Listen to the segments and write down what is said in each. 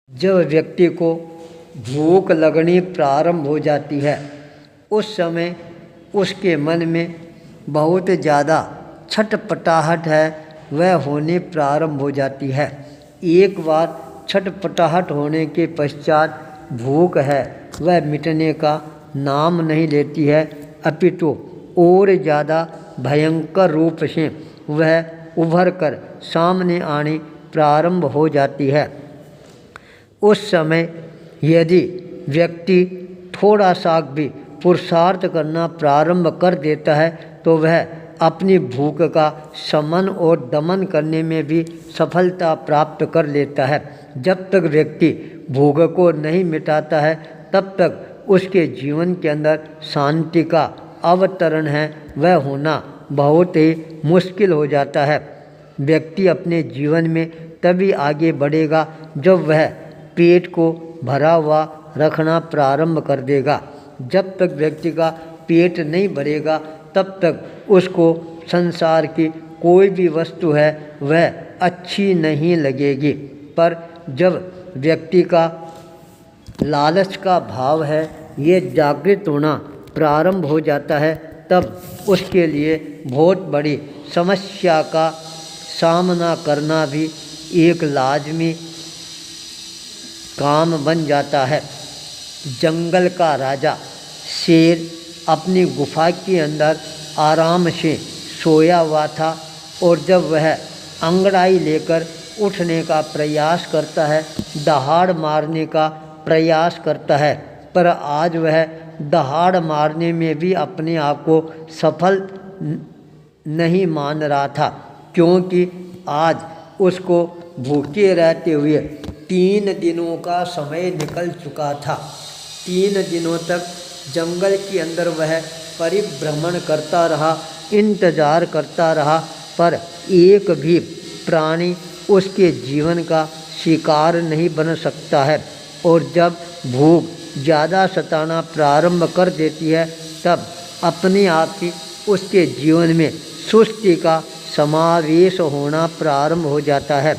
जब व्यक्ति को भूख लगनी प्रारंभ हो जाती है उस समय उसके मन में बहुत ज़्यादा छटपटाहट है वह होने प्रारंभ हो जाती है। एक बार छटपटाहट होने के पश्चात भूख है वह मिटने का नाम नहीं लेती है, अपितु और ज़्यादा भयंकर रूप से वह उभर कर सामने आनी प्रारंभ हो जाती है। उस समय यदि व्यक्ति थोड़ा सा भी पुरुषार्थ करना प्रारंभ कर देता है तो वह अपनी भूख का शमन और दमन करने में भी सफलता प्राप्त कर लेता है। जब तक व्यक्ति भूख को नहीं मिटाता है तब तक उसके जीवन के अंदर शांति का अवतरण है वह होना बहुत ही मुश्किल हो जाता है। व्यक्ति अपने जीवन में तभी आगे बढ़ेगा जब वह पेट को भरा हुआ रखना प्रारंभ कर देगा। जब तक व्यक्ति का पेट नहीं भरेगा तब तक उसको संसार की कोई भी वस्तु है वह अच्छी नहीं लगेगी। पर जब व्यक्ति का लालच का भाव है ये जागृत होना प्रारंभ हो जाता है तब उसके लिए बहुत बड़ी समस्या का सामना करना भी एक लाजमी काम बन जाता है। जंगल का राजा शेर अपनी गुफा के अंदर आराम से सोया हुआ था और जब वह अंगड़ाई लेकर उठने का प्रयास करता है, दहाड़ मारने का प्रयास करता है, पर आज वह दहाड़ मारने में भी अपने आप को सफल नहीं मान रहा था, क्योंकि आज उसको भूखे रहते हुए 3 दिनों का समय निकल चुका था। 3 दिनों तक जंगल के अंदर वह परिभ्रमण करता रहा, इंतजार करता रहा, पर एक भी प्राणी उसके जीवन का शिकार नहीं बन सकता है। और जब भूख ज़्यादा सताना प्रारंभ कर देती है तब अपने आप ही उसके जीवन में सुस्ती का समावेश होना प्रारंभ हो जाता है।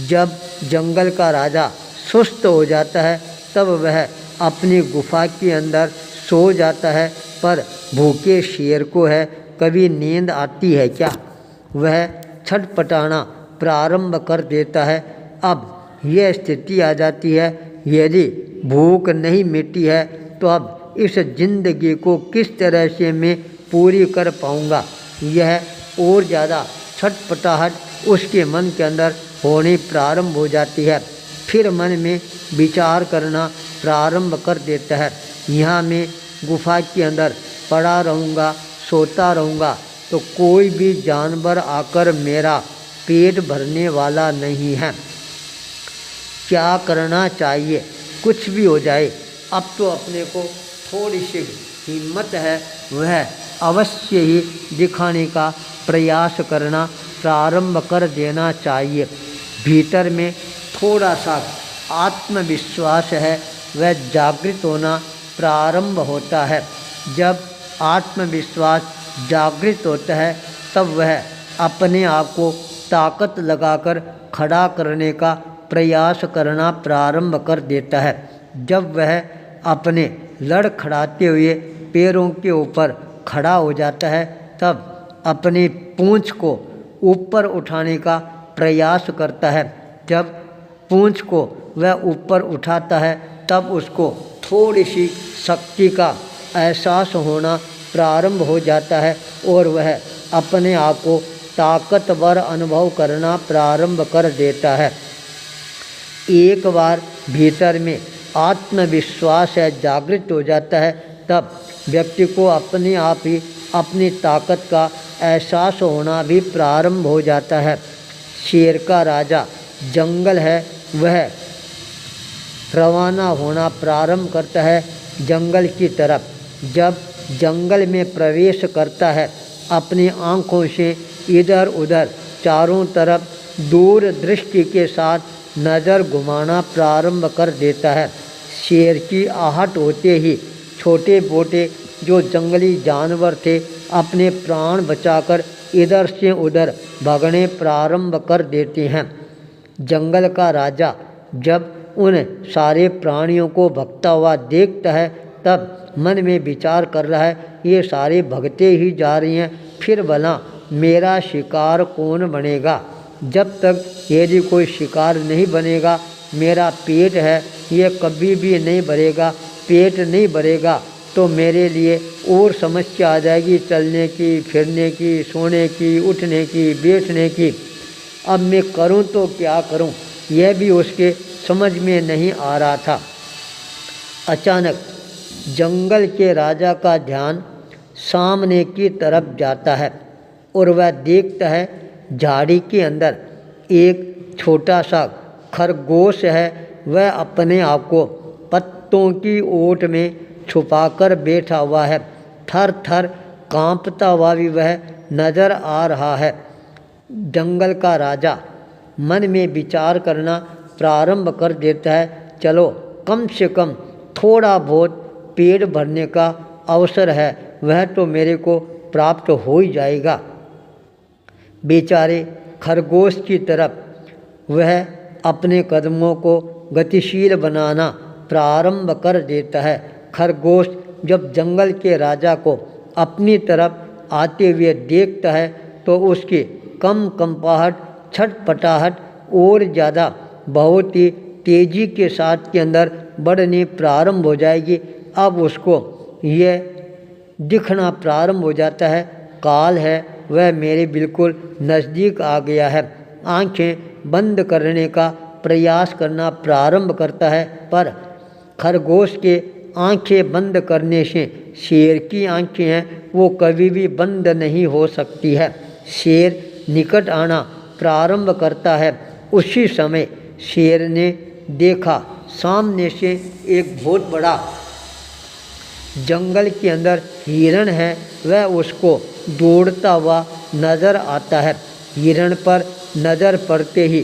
जब जंगल का राजा सुस्त हो जाता है तब वह अपनी गुफा के अंदर सो जाता है, पर भूखे शेर को है कभी नींद आती है क्या? वह छटपटाना प्रारंभ कर देता है। अब यह स्थिति आ जाती है यदि भूख नहीं मिटी है तो अब इस जिंदगी को किस तरह से मैं पूरी कर पाऊंगा, यह और ज़्यादा छटपटाहट उसके मन के अंदर होनी प्रारंभ हो जाती है। फिर मन में विचार करना प्रारंभ कर देता है, यहाँ मैं गुफा के अंदर पड़ा रहूँगा, सोता रहूँगा तो कोई भी जानवर आकर मेरा पेट भरने वाला नहीं है। क्या करना चाहिए? कुछ भी हो जाए, अब तो अपने को थोड़ी सी हिम्मत है वह अवश्य ही दिखाने का प्रयास करना प्रारंभ कर देना चाहिए। भीतर में थोड़ा सा आत्मविश्वास है वह जागृत होना प्रारंभ होता है। जब आत्मविश्वास जागृत होता है तब वह अपने आप को ताकत लगाकर खड़ा करने का प्रयास करना प्रारंभ कर देता है। जब वह अपने लड़खड़ाते हुए पैरों के ऊपर खड़ा हो जाता है तब अपनी पूंछ को ऊपर उठाने का प्रयास करता है। जब पूंछ को वह ऊपर उठाता है तब उसको थोड़ी सी शक्ति का एहसास होना प्रारंभ हो जाता है और वह अपने आप को ताकतवर अनुभव करना प्रारंभ कर देता है। एक बार भीतर में आत्मविश्वास है जागृत हो जाता है तब व्यक्ति को अपने आप ही अपनी ताकत का एहसास होना भी प्रारंभ हो जाता है। शेर का राजा जंगल है वह रवाना होना प्रारंभ करता है जंगल की तरफ। जब जंगल में प्रवेश करता है अपनी आँखों से इधर उधर चारों तरफ दूर दृष्टि के साथ नज़र घुमाना प्रारंभ कर देता है। शेर की आहट होते ही छोटे मोटे जो जंगली जानवर थे अपने प्राण बचाकर इधर से उधर भागने प्रारंभ कर देते हैं। जंगल का राजा जब उन सारे प्राणियों को भगता हुआ देखता है तब मन में विचार कर रहा है, ये सारे भगते ही जा रही हैं, फिर भला मेरा शिकार कौन बनेगा। जब तक यदि कोई शिकार नहीं बनेगा, मेरा पेट है ये कभी भी नहीं भरेगा। पेट नहीं भरेगा तो मेरे लिए और समस्या आ जाएगी, चलने की, फिरने की, सोने की, उठने की, बैठने की। अब मैं करूं तो क्या करूं, यह भी उसके समझ में नहीं आ रहा था। अचानक जंगल के राजा का ध्यान सामने की तरफ जाता है और वह देखता है झाड़ी के अंदर एक छोटा सा खरगोश है। वह अपने आप को पत्तों की ओट में छुपाकर बैठा हुआ है। थर थर कांपता हुआ भी वह नजर आ रहा है। जंगल का राजा मन में विचार करना प्रारंभ कर देता है, चलो कम से कम थोड़ा बहुत पेट भरने का अवसर है, वह तो मेरे को प्राप्त हो ही जाएगा। बेचारे खरगोश की तरफ वह अपने कदमों को गतिशील बनाना प्रारंभ कर देता है। खरगोश जब जंगल के राजा को अपनी तरफ आते हुए देखता है तो उसकी कंपाहट, छटपटाहट और ज़्यादा बहुत ही तेज़ी के साथ के अंदर बढ़नी प्रारंभ हो जाएगी। अब उसको यह दिखना प्रारंभ हो जाता है, काल है वह मेरे बिल्कुल नज़दीक आ गया है। आंखें बंद करने का प्रयास करना प्रारंभ करता है, पर खरगोश के आंखें बंद करने से शेर की आंखें हैं वो कभी भी बंद नहीं हो सकती है। शेर निकट आना प्रारंभ करता है। उसी समय शेर ने देखा सामने से एक बहुत बड़ा जंगल के अंदर हिरण है। वह उसको दौड़ता हुआ नज़र आता है। हिरण पर नज़र पड़ते ही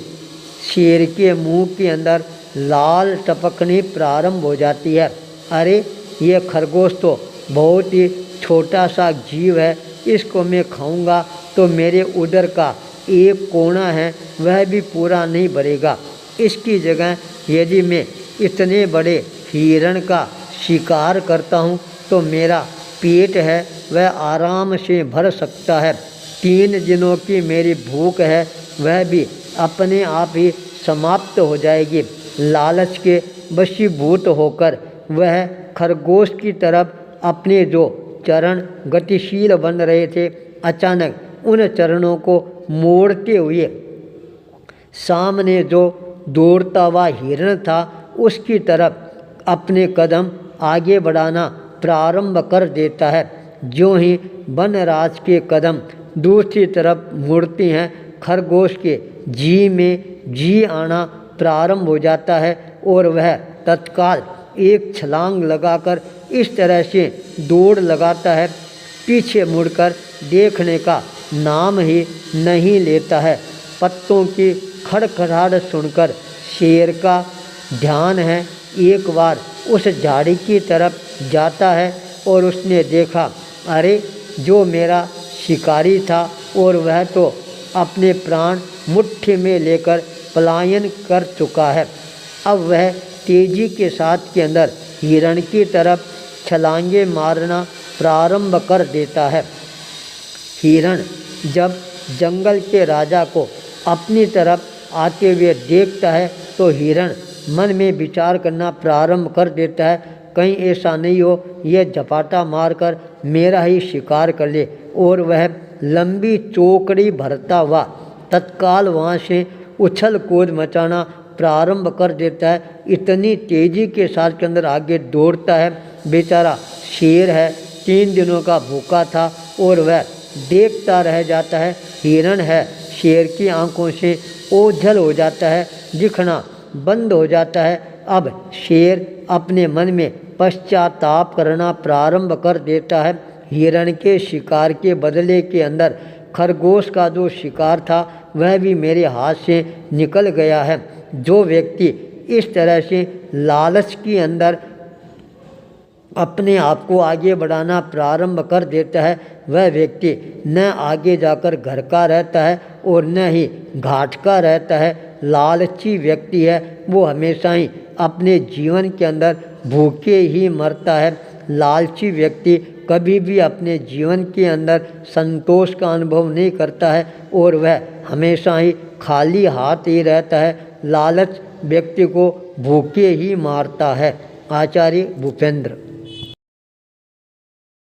शेर के मुंह के अंदर लाल टपकनी प्रारंभ हो जाती है। अरे ये खरगोश तो बहुत ही छोटा सा जीव है, इसको मैं खाऊंगा तो मेरे उदर का एक कोना है वह भी पूरा नहीं भरेगा। इसकी जगह यदि मैं इतने बड़े हिरण का शिकार करता हूँ तो मेरा पेट है वह आराम से भर सकता है। 3 दिनों की मेरी भूख है वह भी अपने आप ही समाप्त हो जाएगी। लालच के वशीभूत होकर वह खरगोश की तरफ अपने जो चरण गतिशील बन रहे थे, अचानक उन चरणों को मोड़ते हुए सामने जो दौड़ता हुआ हिरण था उसकी तरफ अपने कदम आगे बढ़ाना प्रारंभ कर देता है। ज्यों ही वनराज के कदम दूसरी तरफ मुड़ती हैं, खरगोश के जी में जी आना प्रारंभ हो जाता है और वह तत्काल एक छलांग लगाकर इस तरह से दौड़ लगाता है, पीछे मुड़कर देखने का नाम ही नहीं लेता है। पत्तों की खड़खड़ाहट सुनकर शेर का ध्यान है एक बार उस झाड़ी की तरफ जाता है और उसने देखा, अरे जो मेरा शिकारी था और वह तो अपने प्राण मुट्ठी में लेकर पलायन कर चुका है। अब वह तेजी के साथ के अंदर हिरण की तरफ छलांगे मारना प्रारंभ कर देता है। हिरण जब जंगल के राजा को अपनी तरफ आते हुए देखता है तो हिरण मन में विचार करना प्रारंभ कर देता है, कहीं ऐसा नहीं हो यह झपाटा मारकर मेरा ही शिकार कर ले। और वह लंबी चौकड़ी भरता हुआ तत्काल वहाँ से उछल कूद मचाना प्रारंभ कर देता है। इतनी तेज़ी के साथ के अंदर आगे दौड़ता है। बेचारा शेर है, 3 दिनों का भूखा था और वह देखता रह जाता है। हिरण है, शेर की आंखों से ओझल हो जाता है, दिखना बंद हो जाता है। अब शेर अपने मन में पश्चाताप करना प्रारंभ कर देता है। हिरण के शिकार के बदले के अंदर खरगोश का जो शिकार था वह भी मेरे हाथ से निकल गया है। जो व्यक्ति इस तरह से लालच के अंदर अपने आप को आगे बढ़ाना प्रारंभ कर देता है वह व्यक्ति न आगे जाकर घर का रहता है और न ही घाट का रहता है। लालची व्यक्ति है वो हमेशा ही अपने जीवन के अंदर भूखे ही मरता है। लालची व्यक्ति कभी भी अपने जीवन के अंदर संतोष का अनुभव नहीं करता है और वह हमेशा ही खाली हाथ ही रहता है। लालच व्यक्ति को भूखे ही मारता है। आचार्य भूपेंद्र।